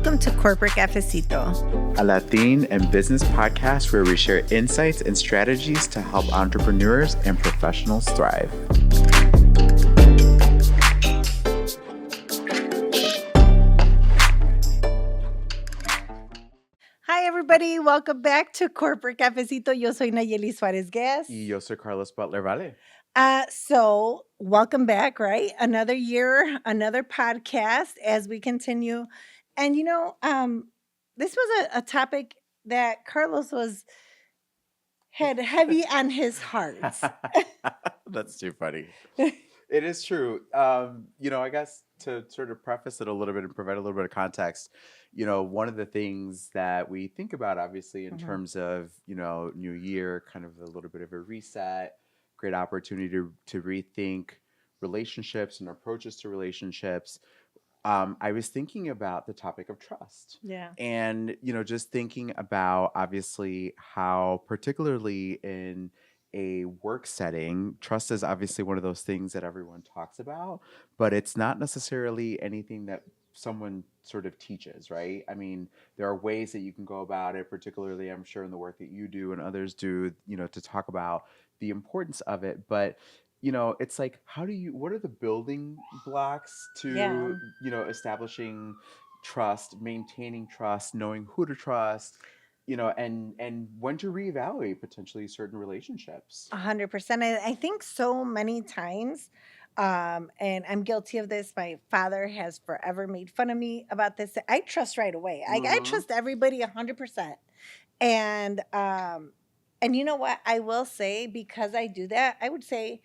Welcome to Corporate Cafecito, a Latin and business podcast where we share insights and strategies to help entrepreneurs and professionals thrive. Hi, everybody. Welcome back to Corporate Cafecito. Yo soy Nayeli Suarez Guess. Y yo soy Carlos Butler Vale. So welcome back, right? Another year, another podcast as we continue. And this was a topic that Carlos had heavy on his heart. That's too funny. It is true. I guess to sort of preface it a little bit and provide a little bit of context, one of the things that we think about, obviously, in terms of, new year, kind of a little bit of a reset, great opportunity to rethink relationships and approaches to relationships. I was thinking about the topic of trust. Yeah. And, just thinking about, obviously, how particularly in a work setting, trust is obviously one of those things that everyone talks about, but it's not necessarily anything that someone sort of teaches, right? I mean, there are ways that you can go about it, particularly I'm sure in the work that you do and others do, to talk about the importance of it. But it's like, what are the building blocks to, establishing trust, maintaining trust, knowing who to trust, and when to reevaluate potentially certain relationships. 100%. I think so many times, and I'm guilty of this. My father has forever made fun of me about this. I trust right away. I trust everybody 100%. And you know what? I will say, because I do that, I would say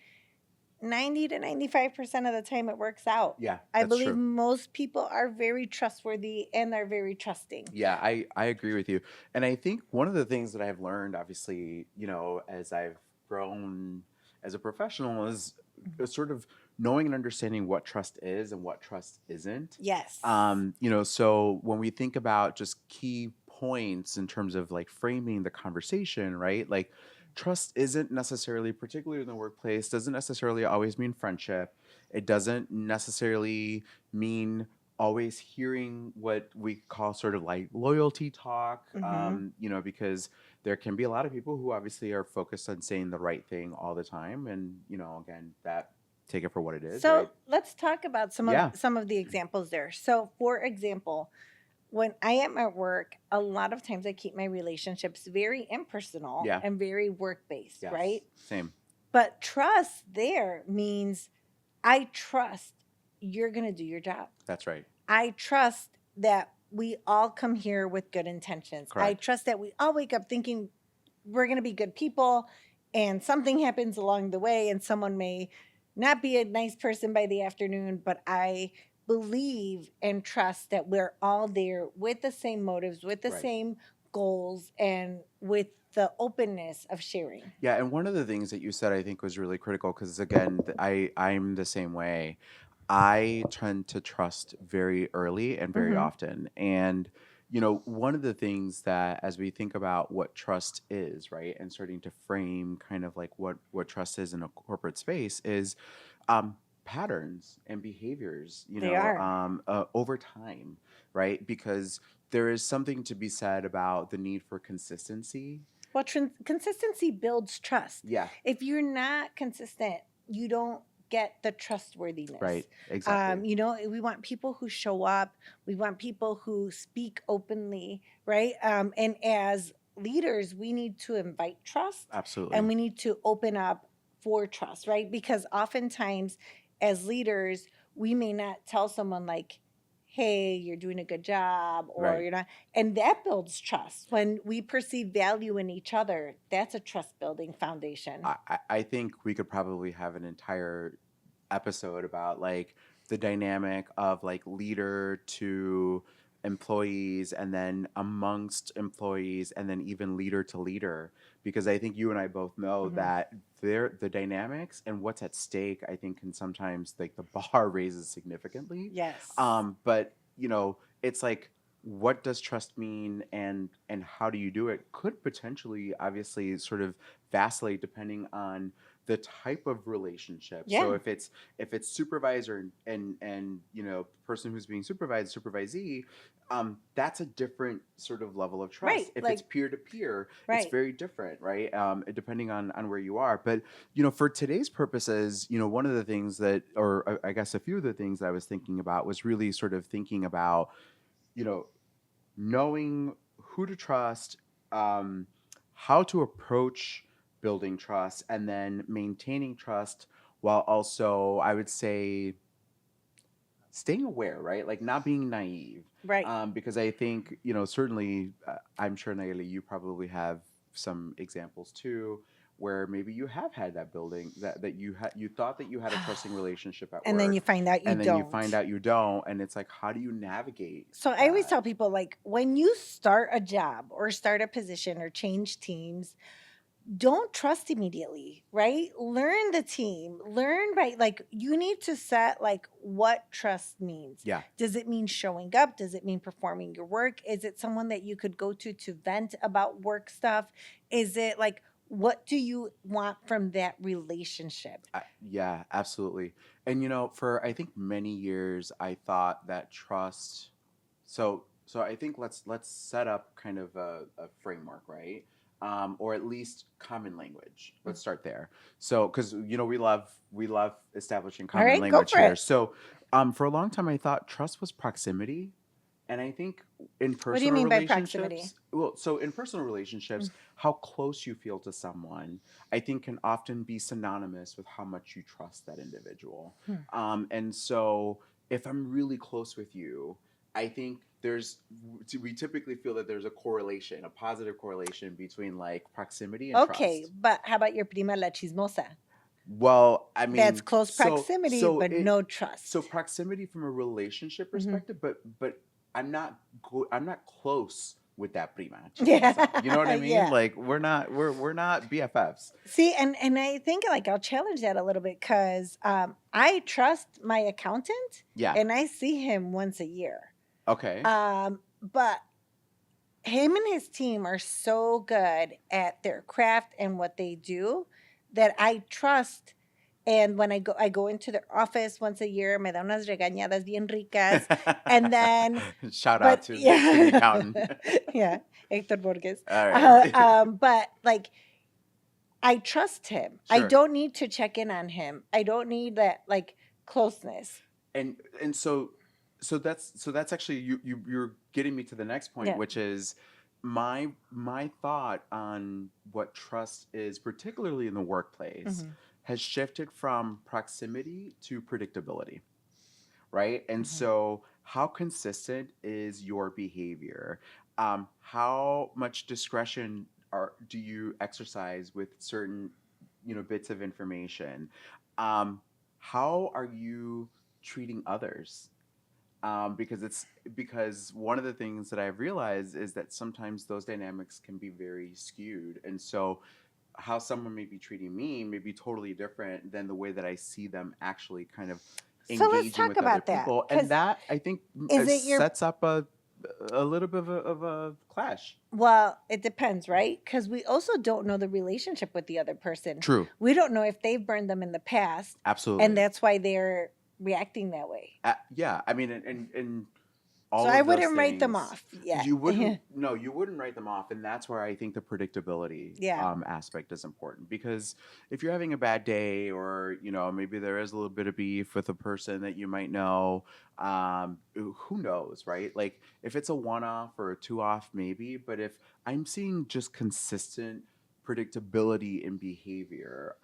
90 to 95% of the time it works out. Yeah, I that's believe true. most people are very trustworthy and they're very trusting. Yeah, I agree with you. And I think one of the things that I've learned, obviously, as I've grown as a professional is sort of knowing and understanding what trust is and what trust isn't. Yes. So when we think about just key points in terms of like framing the conversation, right? Like trust isn't necessarily, particularly in the workplace, doesn't necessarily always mean friendship. It doesn't necessarily mean always hearing what we call sort of like loyalty talk, because there can be a lot of people who obviously are focused on saying the right thing all the time. And, again, that take it for what it is. So right? let's talk about some of the examples there. So for example, when I am at work, a lot of times I keep my relationships very impersonal and very work-based, Yes. right? Same. But trust there means I trust you're going to do your job. That's right. I trust that we all come here with good intentions. Correct. I trust that we all wake up thinking we're going to be good people, and something happens along the way and someone may not be a nice person by the afternoon, but I believe and trust that we're all there with the same motives, with the same goals, and with the openness of sharing. Yeah, and one of the things that you said I think was really critical, because again, I'm the same way. I tend to trust very early and very often. And, one of the things that as we think about what trust is, right, and starting to frame kind of like what trust is in a corporate space is patterns and behaviors, over time, right? Because there is something to be said about the need for consistency. Well, consistency builds trust. Yeah. If you're not consistent, you don't get the trustworthiness. Right. Exactly. We want people who show up. We want people who speak openly, right? And as leaders, we need to invite trust. Absolutely. And we need to open up for trust, right? Because oftentimes as leaders, we may not tell someone like, hey, you're doing a good job, or you're not. And that builds trust. When we perceive value in each other, that's a trust building foundation. I think we could probably have an entire episode about like the dynamic of like leader to employees, and then amongst employees, and then even leader to leader, because I think you and I both know that the dynamics and what's at stake, I think, can sometimes like the bar raises significantly. Yes. But it's like, what does trust mean, and how do you do it could potentially obviously sort of vacillate depending on the type of relationship. So Yeah. if it's supervisor and you know, person who's being supervised, supervisee, that's a different sort of level of Right. trust. If it's Like, peer to peer, it's right. very different, right? Depending on where you are. But you know, for today's purposes, you know, one of the things that, or I guess a few of the things that I was thinking about was really sort of thinking about, you know, knowing who to trust, um, how to approach building trust, and then maintaining trust while also, I would say, staying aware, right? Like not being naive. Right. Because I think, you know, certainly, I'm sure, Nayeli, you probably have some examples too where maybe you have had that building that you thought that you had a trusting relationship at And then you work, find out you and then you find don't. out you don't, and it's like, how do you navigate So I always that? tell people, like, when you start a job or start a position or change teams, don't trust immediately, right? Learn the team, learn, right? Like, you need to set like what trust means. Yeah. Does it mean showing up? Does it mean performing your work? Is it someone that you could go to vent about work stuff? Is it like, what do you want from that relationship? Yeah, absolutely. And you know, for I think many years, I thought that trust. So I think let's set up kind of a framework, right? Or at least common language. Let's start there. So, because you know, we love establishing All common right, go language for here. it. So, for a long time, I thought trust was proximity, and I think in What do you personal mean by proximity? relationships, well, so in personal relationships, how close you feel to someone, I think can often be synonymous with how much you trust that individual. Hmm. And so if I'm really close with you, I think we typically feel that there's a correlation, a positive correlation between like proximity and Okay, trust. but how about your prima la chismosa? Well, I That's mean, close so proximity, so but it no so trust. proximity from a relationship Hmm. perspective, but I'm not close with that prima chismosa. You know what Yeah, I mean? yeah. Like we're not BFFs. See, and I think like I'll challenge that a little bit because I trust my accountant Yeah. and I see him once a year. Okay. But him and his team are so good at their craft and what they do that I trust. And when I go into their office once a year, me da unas regañadas bien ricas, and then, Shout out but to the yeah, accountant. yeah, Hector Borges. All right. But like I trust him. I Sure. don't need to check in on him. I don't need that like closeness. And so that's actually you're getting me to the next point, Yeah. which is my thought on what trust is, particularly in the workplace, Hmm. has shifted from proximity to predictability, right? And Hmm. so how consistent is your behavior? How much discretion do you exercise with certain, you know, bits of information? um, how are you treating others? Because one of the things that I've realized is that sometimes those dynamics can be very skewed, and so how someone may be treating me may be totally different than the way that I see them actually kind of So let's engaging talk with other about that. people, and Because that I think is it your, sets up a little bit of a clash. well, it depends, right? Because we also don't know the relationship with the other person. True, We don't know if they've burned them in the past, and absolutely. that's why they're reacting that way. Yeah, I mean, and So all I of those wouldn't write them things off yet. you wouldn't, no, you wouldn't write them off, and that's where I think the predictability Yeah. aspect is important, because if you're having a bad day, or you know, maybe there is a little bit of beef with a person that you might know, who knows, right? Like if it's a one-off or a two-off, maybe, but if I'm seeing just consistent predictability in behavior,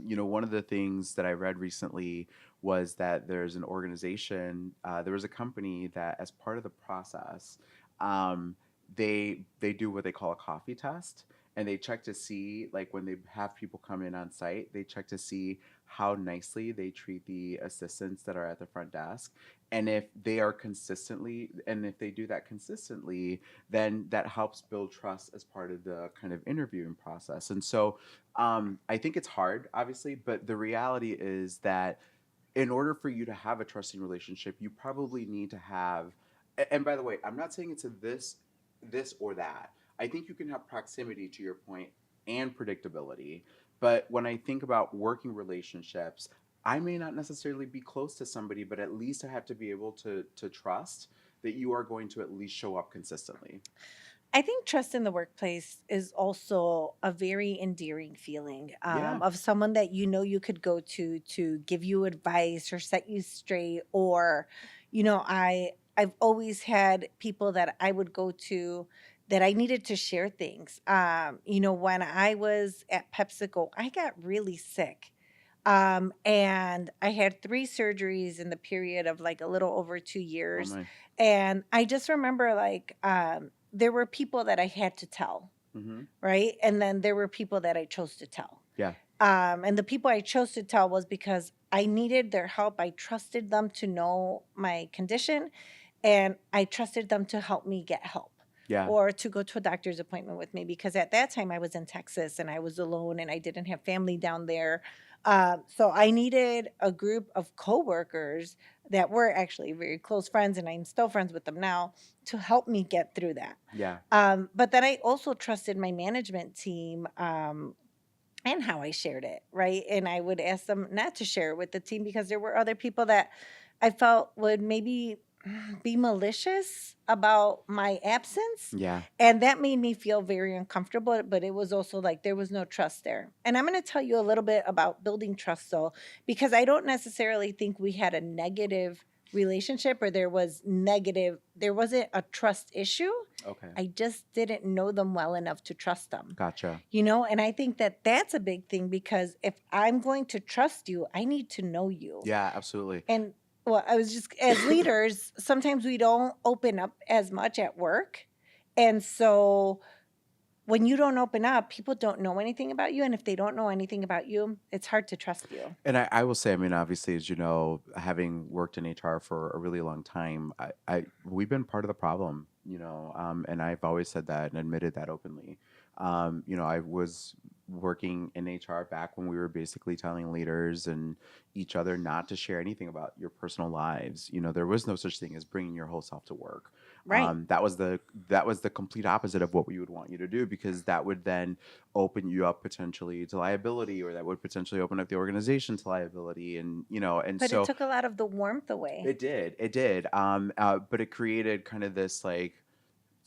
you know, one of the things that I read recently was that there's an organization, there was a company that, as part of the process, um, they do what they call a coffee test, and they check to see, like when they have people come in on site, they check to see how nicely they treat the assistants that are at the front desk, and if they are consistently, and if they do that consistently, then that helps build trust as part of the kind of interviewing process. And so I think it's hard, obviously, but the reality is that in order for you to have a trusting relationship, you probably need to have. And by the way, I'm not saying it's a this or that. I think you can have proximity, to your point, and predictability. But when I think about working relationships, I may not necessarily be close to somebody, but at least I have to be able to trust that you are going to at least show up consistently. I think trust in the workplace is also a very endearing feeling, Yeah. of someone that you know you could go to give you advice or set you straight. Or, I've always had people that I would go to that I needed to share things. When I was at PepsiCo, I got really sick. And I had 3 surgeries in the period of like a little over 2 years. Oh my. And I just remember like there were people that I had to tell, Mm-hmm. right? And then there were people that I chose to tell. Yeah. And the people I chose to tell was because I needed their help. I trusted them to know my condition, and I trusted them to help me get help Yeah. or to go to a doctor's appointment with me, because at that time I was in Texas and I was alone and I didn't have family down there. So I needed a group of coworkers that were actually very close friends, and I'm still friends with them now, to help me get through that. Yeah. But then I also trusted my management team, and how I shared it, right? And I would ask them not to share it with the team because there were other people that I felt would maybe be malicious about my absence. Yeah. And that made me feel very uncomfortable, but it was also like there was no trust there. And I'm going to tell you a little bit about building trust, though, because I don't necessarily think we had a negative relationship, or there wasn't a trust issue. Okay. I just didn't know them well enough to trust them. Gotcha. And I think that that's a big thing, because if I'm going to trust you, I need to know you. Yeah, absolutely. And well, I was just, as leaders, sometimes we don't open up as much at work. And so when you don't open up, people don't know anything about you. And if they don't know anything about you, it's hard to trust you. And I will say, I mean, obviously, as you know, having worked in HR for a really long time, we've been part of the problem, and I've always said that and admitted that openly. I was working in HR back when we were basically telling leaders and each other not to share anything about your personal lives. There was no such thing as bringing your whole self to work. Right. That was the complete opposite of what we would want you to do, because that would then open you up potentially to liability, or that would potentially open up the organization to liability, and But it so took a lot of the warmth away. it did, but it created kind of this like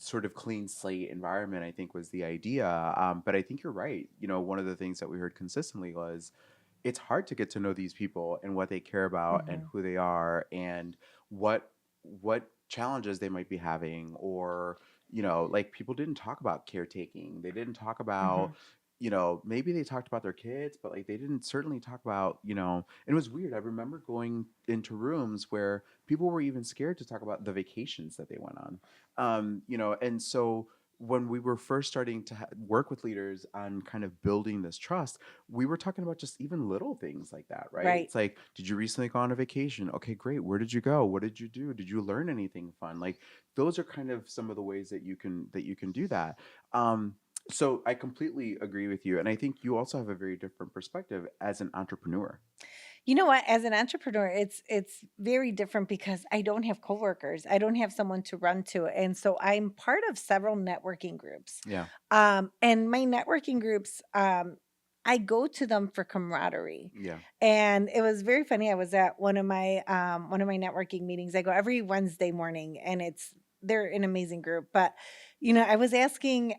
sort of clean slate environment, I think, was the idea. But I think you're right. One of the things that we heard consistently was it's hard to get to know these people and what they care about and Hmm. who they are and what challenges they might be having, or like, people didn't talk about caretaking, they didn't talk about, Hmm. maybe they talked about their kids, but like they didn't certainly talk about, and it was weird. I remember going into rooms where people were even scared to talk about the vacations that they went on. And so when we were first starting to work with leaders on kind of building this trust, we were talking about just even little things like that, right? Right. It's like, did you recently go on a vacation? Okay, great. Where did you go? What did you do? Did you learn anything fun? Like, those are kind of some of the ways that you can do that. So I completely agree with you, and I think you also have a very different perspective as an entrepreneur. You know what? As an entrepreneur, it's very different because I don't have coworkers. I don't have someone to run to, and so I'm part of several networking groups. Yeah. And my networking groups, I go to them for camaraderie. Yeah. And it was very funny. I was at one of my networking meetings. I go every Wednesday morning, and they're an amazing group. But I was asking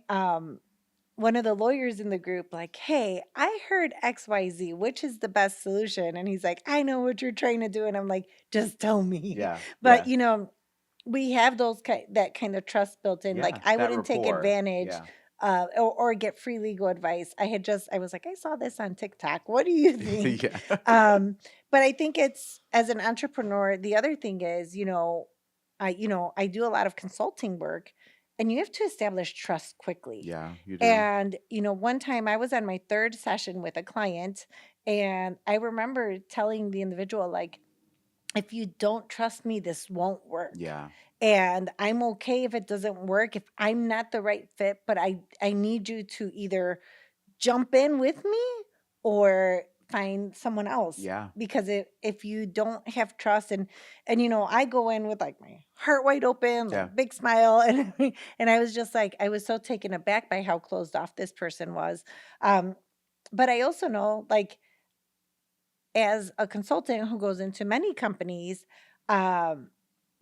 one of the lawyers in the group, like, hey, I heard XYZ, which is the best solution? And he's like, I know what you're trying to do. And I'm like, just tell me. Yeah. But, Yeah. we have that kind of trust built in. Like, Yeah. I That wouldn't take rapport. advantage Yeah. or get free legal advice. I was like, I saw this on TikTok. What do you think? Yeah. But I think it's, as an entrepreneur, the other thing is, I do a lot of consulting work, and you have to establish trust quickly. Yeah, you do. And, one time I was on my third session with a client, and I remember telling the individual, like, if you don't trust me, this won't work. Yeah. And I'm okay if it doesn't work, if I'm not the right fit, but I need you to either jump in with me or find someone else. Yeah. Because if you don't have trust, and I go in with like my heart wide open, Yeah. like big smile, and I was just like, I was so taken aback by how closed off this person was. Um But I also know, like, as a consultant who goes into many companies, um,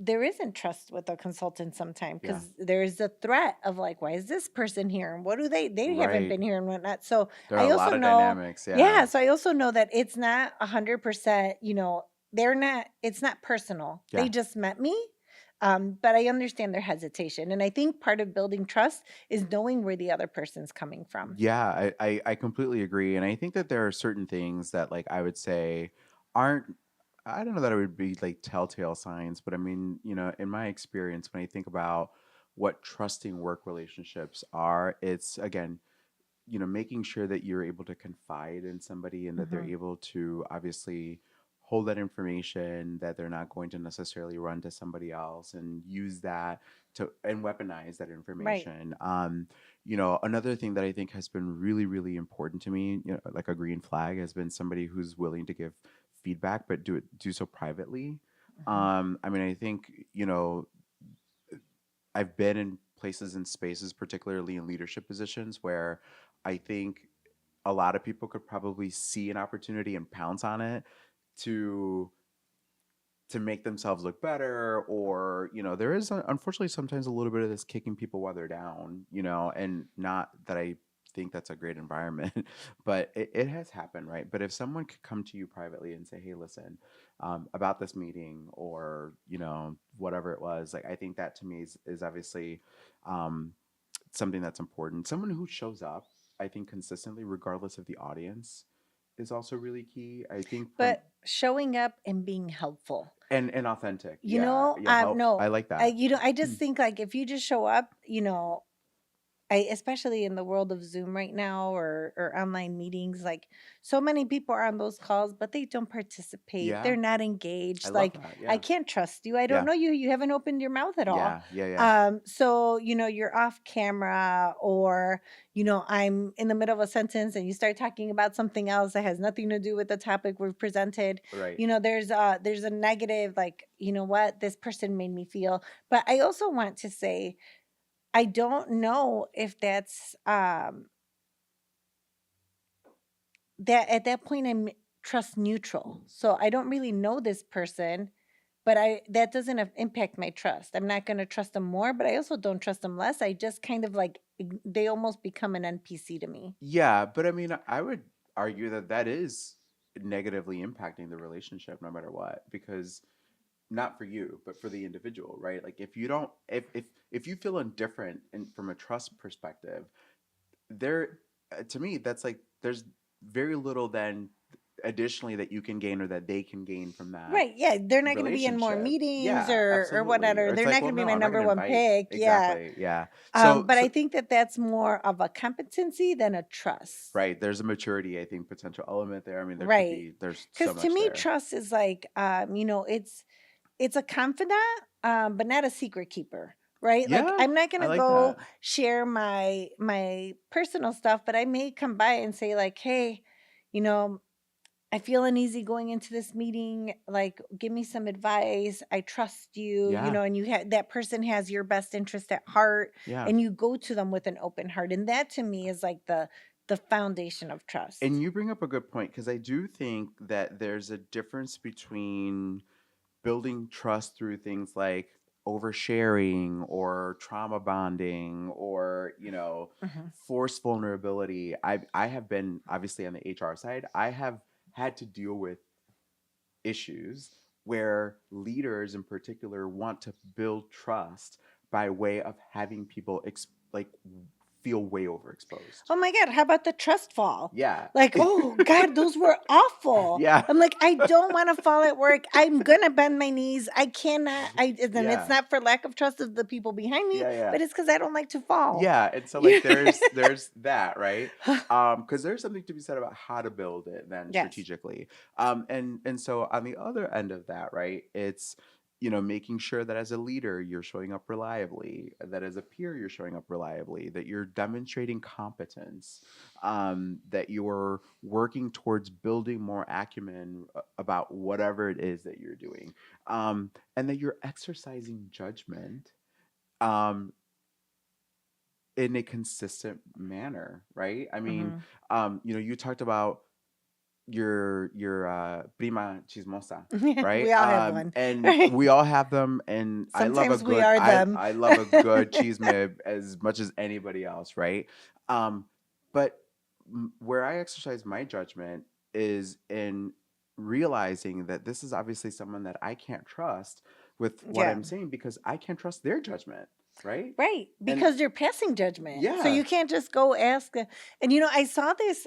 there isn't trust with a consultant sometimes Yeah. because there's a threat of like, why is this person here? And what do they haven't Right. been here and whatnot. So There are I a also lot of know, dynamics. Yeah. yeah, so I also know that it's not 100%, they're not, it's not personal. They Yeah. just met me. But I understand their hesitation. And I think part of building trust is knowing where the other person's coming from. Yeah, I completely agree. And I think that there are certain things that like I would say aren't I don't know that it would be like telltale signs, but I mean, in my experience, when I think about what trusting work relationships are, it's again, making sure that you're able to confide in somebody and that they're Hmm. able to obviously hold that information, that they're not going to necessarily run to somebody else and use that to and weaponize that Right. information. Another thing that I think has been really, really important to me, like a green flag, has been somebody who's willing to give feedback, but do so privately. Hmm. I mean, I think, I've been in places and spaces, particularly in leadership positions, where I think a lot of people could probably see an opportunity and pounce on it to make themselves look better, or there is unfortunately sometimes a little bit of this kicking people while they're down, and not that I think that's a great environment, but it has happened, right? But if someone could come to you privately and say, hey, listen, about this meeting, or whatever it was, like I think that to me is obviously um, something that's important. Someone who shows up, I think, consistently regardless of the audience, is also really key. I think from But showing up and being helpful. and authentic. Yeah, yeah, help. No, I like that. I just think like if you just show up, especially in the world of Zoom right now, or online meetings, like so many people are on those calls, but they don't participate. Yeah, They're not I engaged. love Like that. I Yeah, can't trust you. I don't yeah, know you. You haven't opened your mouth at all. yeah, yeah, yeah. So you're off camera, or I'm in the middle of a sentence and you start talking about something else that has nothing to do with the topic we've presented. Right. There's a negative, like, what this person made me feel. But I also want to say I don't know if that's that at that point I'm trust neutral. So I don't really know this person, but I that doesn't impact my trust. I'm not going to trust them more, but I also don't trust them less. I just kind of like they almost become an NPC to me. Yeah, but I mean, I would argue that that is negatively impacting the relationship, no matter what, because not for you, but for the individual, right? Like if you don't, if you feel indifferent and from a trust perspective, there to me that's like there's very little then additionally that you can gain or that they can gain from that Right. Yeah, they're not going to be in more relationship. meetings Yeah, or absolutely. Or whatever. it's They're like, not well, going to be no, my I'm not going number to one invite. pick. Yeah. Exactly. Yeah. So But I think that that's more of a competency than a trust. right, there's a maturity, I think, potential element there. I mean, Right. there's so Because to much me, there. trust is like, it's a confidant, but not a secret keeper, right? Like Yeah, I'm not I gonna like go that. share my personal stuff, but I may come by and say like, hey, you know, I feel uneasy going into this meeting. Like, give me some advice. I trust you, Yeah, and that person has your best interest at heart, yeah. and you go to them with an open heart, and that to me is like the foundation of And trust. you bring up a good point because I do think that there's a difference between building trust through things like oversharing or trauma bonding or Mhm. forced vulnerability. I have been obviously on the HR side. I have had to deal with issues where leaders in particular want to build trust by way of having people like feel way overexposed. Oh my God, how about the trust fall? Yeah. Like, oh God, those were awful. Yeah. I'm like, I don't want to fall at work. I'm gonna bend my knees. I cannot. And it's Yeah. not for lack of trust of the people behind me, Yeah, yeah. but it's because I don't like to fall. Yeah, and so Yeah. like there's that, right? Because there's something to be said about how to build it then Yes. strategically. And so on the other end of that, right, it's making sure that as a leader you're showing up reliably, that as a peer you're showing up reliably, that you're demonstrating competence, that you're working towards building more acumen about whatever it is that you're doing, and that you're exercising judgment, um, in a consistent manner, right? I mean, Mhm. you talked about your prima chismosa, right? We all have one, And right? we all have them, and Sometimes we are them. I love a good chisme as much as anybody else, right? Um, but where I exercise my judgment is in realizing that this is obviously someone that I can't trust with what Yeah. I'm saying because I can't trust their judgment, right? Right, And because you're passing judgment. So yeah, you can't just go ask. And I saw this.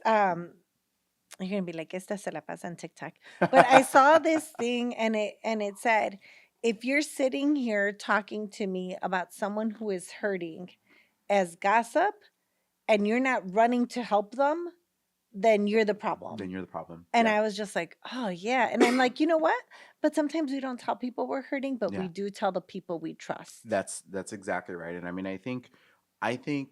You're gonna be like, "Esta se la pasa on TikTok," but I saw this thing, and it said, "If you're sitting here talking to me about someone who is hurting as gossip, and you're not running to help them, then you're the then problem." you're the problem. And Yeah. I was just like, "Oh yeah," and I'm like, you know what? But sometimes we don't tell people we're hurting, but we Yeah. do tell the people we trust. That's exactly right. And I mean, I think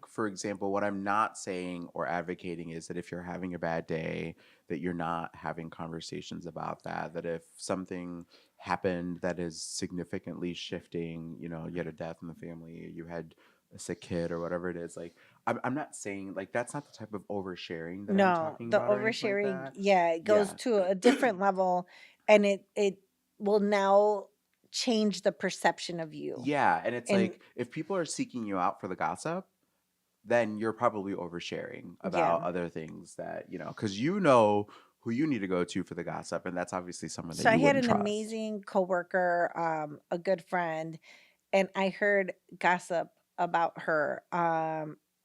for example, what I'm not saying or advocating is that if you're having a bad day, that you're not having conversations about that, that if something happened that is significantly shifting, you had a death in the family, you had a sick kid or whatever it is, like I'm not saying like that's not the type of oversharing that I'm No, talking the about or anything like oversharing, that. yeah, it goes Yeah. to a different level, and it will now change the perception of you. Yeah. And it's And like if people are seeking you out for the gossip, then you're probably oversharing yeah. about other things that, because you know who you need to go to for the gossip. And that's obviously someone that So I you had wouldn't an trust. amazing coworker, a good friend, and I heard gossip about her.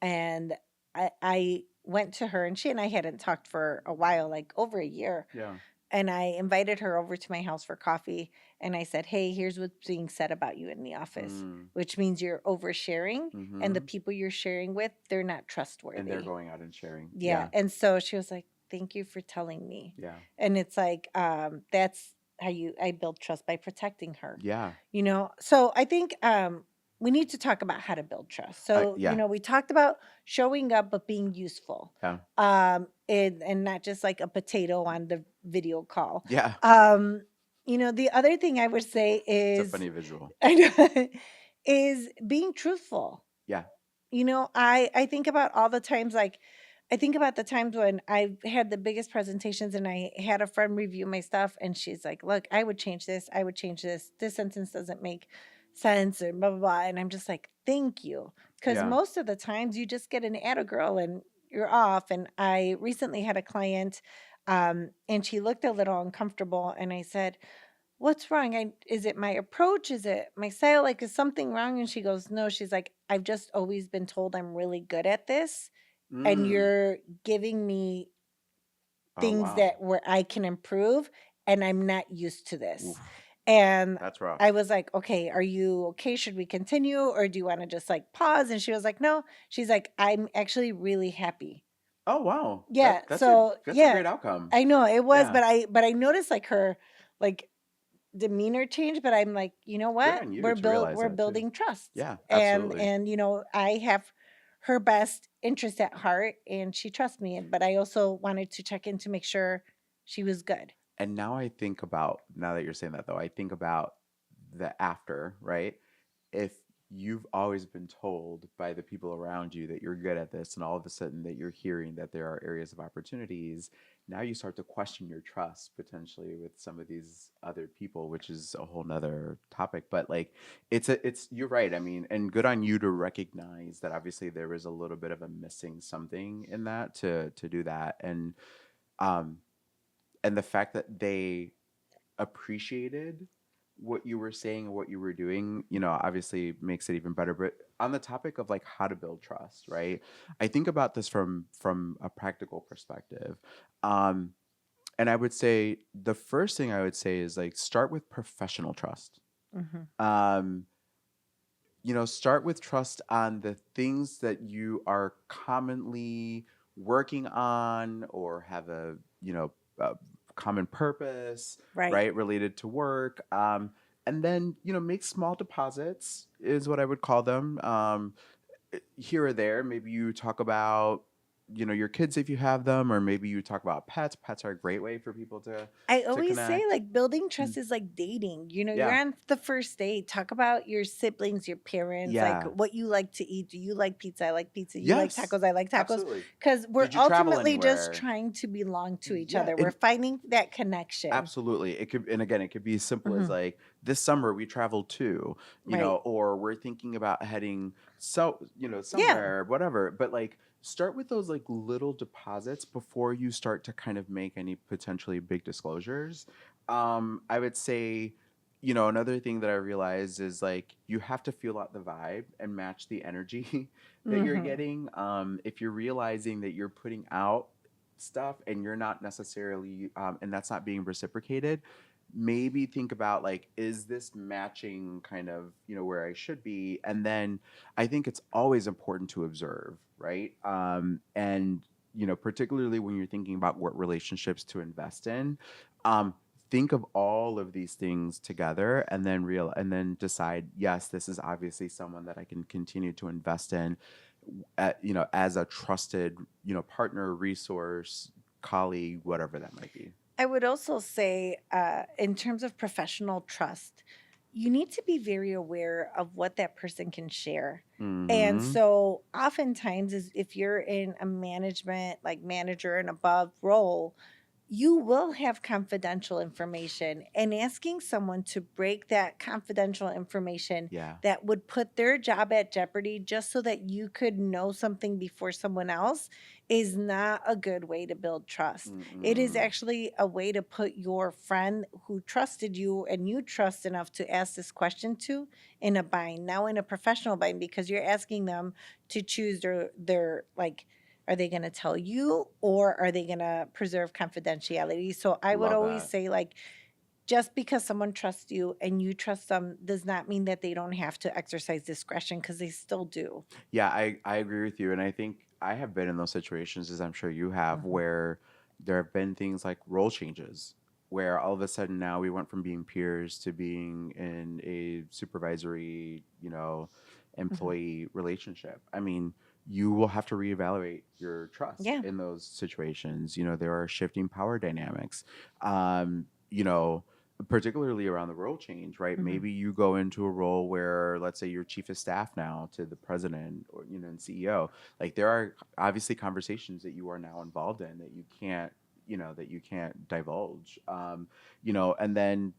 And I went to her, and she and I hadn't talked for a while, like over a year. Yeah. And I invited her over to my house for coffee. And I said, "Hey, here's what's being said about you in the office," Mm, which means you're oversharing. And the mm-hmm. people you're sharing with, they're not And they're trustworthy. going out and sharing. Yeah. Yeah. And so she was like, "Thank you for telling me." Yeah. And it's like, that's how I build trust, by protecting her. Yeah. So I think we need to talk about how to build trust. So, Yeah. we talked about showing up but being useful. Yeah. And not just like a potato on the video call. Yeah. Um, the other thing I would say It's a is funny visual. I know, is being truthful. Yeah. I think about all the times, like I think about the times when I had the biggest presentations and I had a friend review my stuff and she's like, "Look, I would change this. I would change this. This sentence doesn't make sense," or blah blah blah. And I'm just like, "Thank you." Because Yeah. most of the times you just get an atta girl and you're off. And I recently had a client, and she looked a little uncomfortable, and I said, "What's wrong? Is it my approach? Is it my style? Like, is something wrong?" And she goes, "No." She's like, "I've just always been told I'm really good at this, and Mm. you're giving me Oh, things wow. that where I can improve, and I'm not used to this." Oof. And That's rough. I was like, "Okay, are you okay? Should we continue, or do you want to just like pause?" And she was like, "No." She's like, "I'm actually really happy." Oh, wow. Yeah. That's a So that's a yeah, great outcome. I know it was, Yeah. but I noticed like her, like, demeanor change, but I'm like, "You know Good what? on you to realize We're that too. building trust." Yeah, And absolutely. and I have her best interest at heart, and she trusts me, but I also wanted to check in to make sure she was good. And now that you're saying that though, I think about the after, right? If you've always been told by the people around you that you're good at this, and all of a sudden that you're hearing that there are areas of opportunities, now you start to question your trust potentially with some of these other people, which is a whole nother topic. But like you're right. I mean, and good on you to recognize that obviously there was a little bit of a missing something in that to do that. Um and the fact that they appreciated what you were saying and what you were doing, obviously makes it even better. But on the topic of like how to build trust, right? I think about this from a practical perspective. Um, and I would say the first thing I would say is like start with professional trust. Mhm. Um, start with trust on the things that you are commonly working on or have a common purpose, Right. right, related to work. And then, make small deposits is what I would call them. Here or there, maybe you talk about your kids if you have them, or maybe you talk about pets. Pets are a great way for people I to always say, connect. like, building Mm. trust is like dating. You're Yeah. on the first date. Talk about your siblings, your parents, like Yeah. what you like to eat. Do you like pizza? I like pizza. You like Yes. tacos? I like tacos. Absolutely. Because we're Did you travel ultimately just anywhere? trying to belong to each Yeah. other. We're And finding that connection. absolutely. It could, and again, it could be as simple as Hmm. like this summer we traveled to, Right. or we're thinking about heading Yeah. somewhere, whatever. But like start with those like little deposits before you start to kind of make any potentially big disclosures. I would say, another thing that I realized is like you have to feel out the vibe and match the energy that you're Hmm. getting. If you're realizing that you're putting out stuff and you're not necessarily and that's not being reciprocated, maybe think about like, is this matching kind of where I should be? And then I think it's always important to observe, right? And particularly when you're thinking about what relationships to invest in, um, think of all of these things together and then decide, yes, this is obviously someone that I can continue to invest in as a trusted, partner, resource, colleague, whatever that might be. I would also say, in terms of professional trust, you need to be very aware of what that person can share. And Mm-hmm. so, oftentimes, is if you're in a management, like manager and above role, you will have confidential information, and asking someone to break that confidential information Yeah. that would put their job at jeopardy just so that you could know something before someone else is not a good way to build trust. It is Mm-mm. actually a way to put your friend who trusted you and you trust enough to ask this question to in a bind, now in a professional bind, because you're asking them to choose their like, are they going to tell you or are they going to preserve confidentiality? So I would Love always that. say, like, just because someone trusts you and you trust them does not mean that they don't have to exercise discretion, because they still do. Yeah, I agree with you. And I think I have been in those situations, as I'm sure you have, Mhm. where there have been things like role changes, where all of a sudden now we went from being peers to being in a supervisory, Mhm. employee relationship. I mean, you will have to reevaluate your trust Yeah. in those situations. There are shifting power dynamics. Particularly around the role change, right? Mhm. Maybe you go into a role where, let's say, you're chief of staff now to the president or and CEO. Like there are obviously conversations that you are now involved in that you can't divulge. And then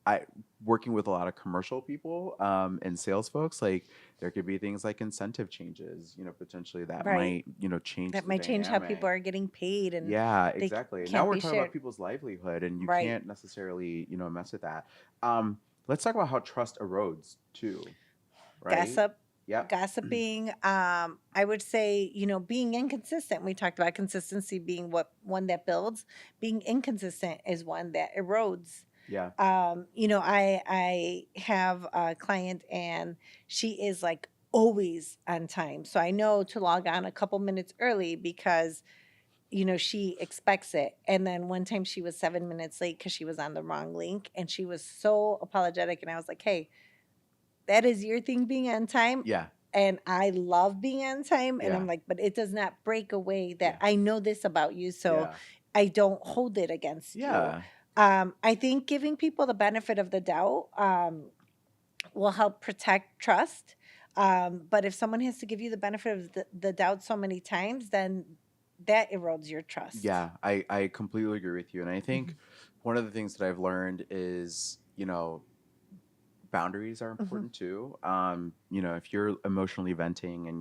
I working with a lot of commercial people and sales folks, like there could be things like incentive changes, potentially that Right. might change That the might change how people dynamic. are getting paid, and Yeah, they exactly. Now can't we're be talking about shared. people's livelihood, and you Right. can't necessarily, mess with that. Um, let's talk about how trust erodes too, right? Gossip, Yep. gossiping. I would say, being inconsistent. We talked about consistency being what one that builds. Being inconsistent is one that erodes. Yeah. I have a client, and she is like always on time. So I know to log on a couple minutes early because she expects it. And then one time she was 7 minutes late because she was on the wrong link, and she was so apologetic. And I was like, hey, that is your thing, being on time. Yeah. And I love being on time. And I'm Yeah. like, but it does not break away that Yeah. I know this about you. So Yeah. I don't hold it against you. Yeah. I think giving people the benefit of the doubt will help protect trust. But if someone has to give you the benefit of the doubt so many times, then that erodes your trust. Yeah. I completely agree with you, and I think Mhm. one of the things that I've learned is, boundaries are Mhm. important too. If you're emotionally venting and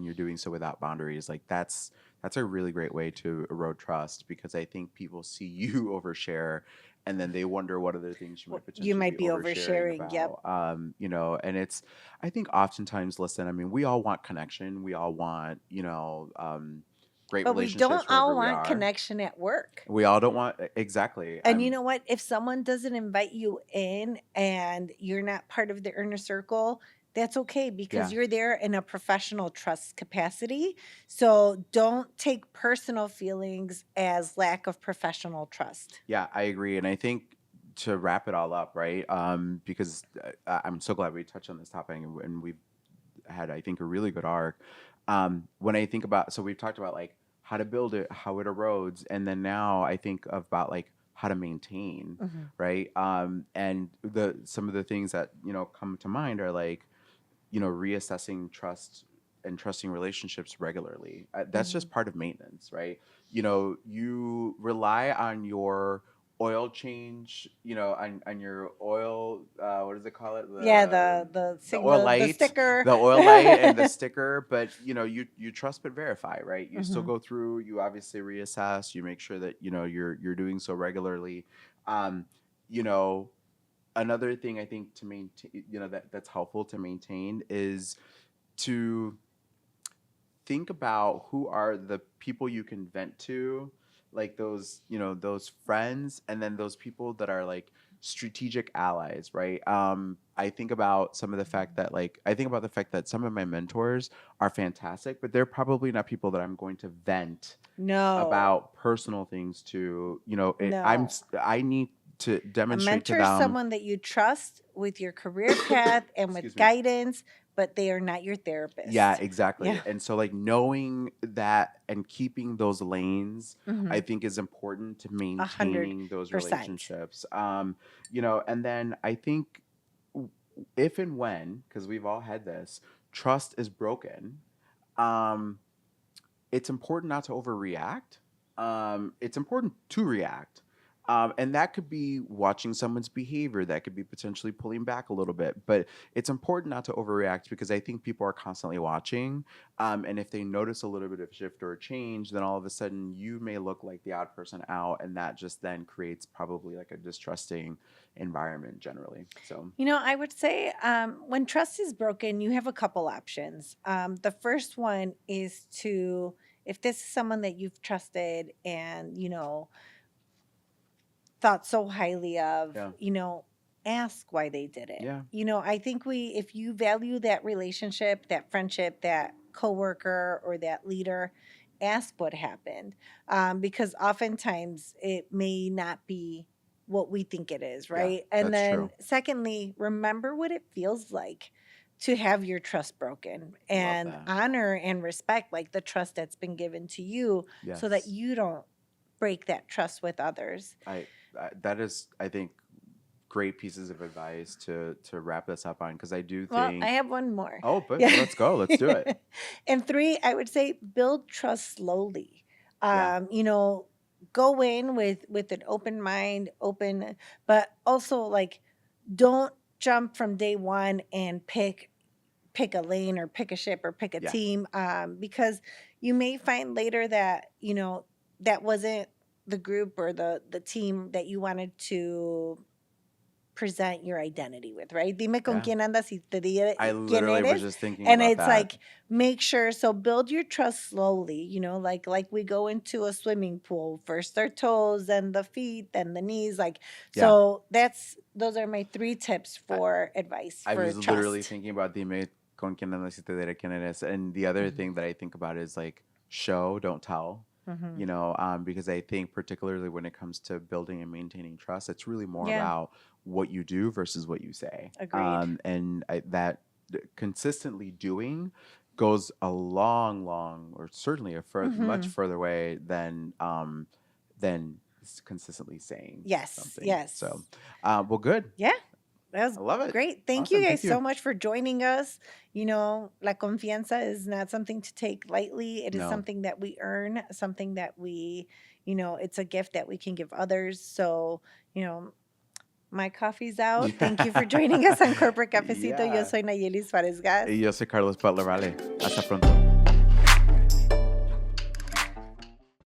you're doing so without boundaries, like that's a really great way to erode trust, because I think people see you overshare and then they wonder what other things you might You potentially be might be oversharing oversharing. Yep. about. And I think oftentimes, listen, I mean, we all want connection. We all want, great But we relationships don't wherever all we want are. connection at work. We all don't want exactly. And you know what? If someone doesn't invite you in and you're not part of the inner circle, that's okay, because Yeah. you're there in a professional trust capacity. So don't take personal feelings as lack of professional trust. Yeah, I agree. And I think to wrap it all up, right? Because I'm so glad we touched on this topic, and we've had, I think, a really good arc. When I think about, so we've talked about like how to build it, how it erodes, and then now I think about like how to maintain, Mhm. right? And the some of the things that come to mind are like reassessing trust and trusting relationships regularly. That's just Mhm. part of maintenance, right? You rely on your oil change, on your oil, what does it call it? Yeah, The the the oil signal, the light, sticker. the oil light and the sticker, but you trust but verify, right? You still Mhm. go through, you obviously reassess, you make sure that you're doing so regularly. Um, you know, Another thing I think to maintain, that's helpful to maintain is to think about who are the people you can vent to, like those friends, and then those people that are like strategic allies, right? I think about the fact that some of my mentors are fantastic, but they're probably not people that I'm going to vent No, about personal things to. no. I need to A demonstrate to mentor is them. someone that you trust with your career path and with Excuse me. guidance, but they are not your Yeah, therapist. Yeah. exactly. And so like knowing that and keeping those lanes, I Mhm. think is important to A hundred maintaining those percent. relationships. And then I think w- if and when, because we've all had this, trust is broken, um, it's important not to overreact. It's important to react. And that could be watching someone's behavior, that could be potentially pulling back a little bit. But it's important not to overreact because I think people are constantly watching. And if they notice a little bit of shift or a change, then all of a sudden you may look like the odd person out. And that just then creates probably like a distrusting environment generally. So, I would say when trust is broken, you have a couple options. The first one is to, if this is someone that you've trusted and, thought so highly of, yeah. ask why they did it. Yeah. I think if you value that relationship, that friendship, that coworker or that leader, ask what happened. Because oftentimes it may not be what we think it is, Yeah. right? And That's then true. secondly, remember what it feels like to have your trust broken Love and that. honor and respect like the trust that's been given to you so that Yes. you don't break that trust with others. I, that is, I think, great pieces of advice to wrap this up on because I do Well, I think. have one more. Oh, but Yeah. let's go. Let's do it. And three, I would say build trust slowly. Yeah. Um, you know, go in with an open mind, open, but also like don't jump from day one and pick a lane or pick a ship or pick a Yeah. team because you may find later that that wasn't the group or the team that you wanted to present your identity with, right? Dime con Yeah. quién andas y te diré I quién literally was eres. just thinking And about it's that. like make sure so build your trust slowly, like we go into a swimming pool, first our toes, then the feet, then the knees, like Yeah. so those are my three tips I, for advice I for was literally trust. thinking about dime con quién andas y te diré quién eres. And the other Mhm. thing that I think about is like show, don't tell. Mhm. Because I think particularly when it comes to building and maintaining trust, it's really more Yeah, about what you do versus what you say. agreed. That consistently doing goes a long, long, or certainly much Mhm. further way than consistently saying Yes, something. yes. So, well, good. Yeah. That was I love it. great. Thank you Awesome. guys Thank you. so much for joining us. La confianza is not something to take lightly. It is No. something that we earn, something that it's a gift that we can give others. So, my coffee's out. Thank you for joining us on Corporate Cafecito. Yo Yeah. soy Nayeli Suarez Gas. Y yo soy Carlos Butler. Vale. Hasta pronto.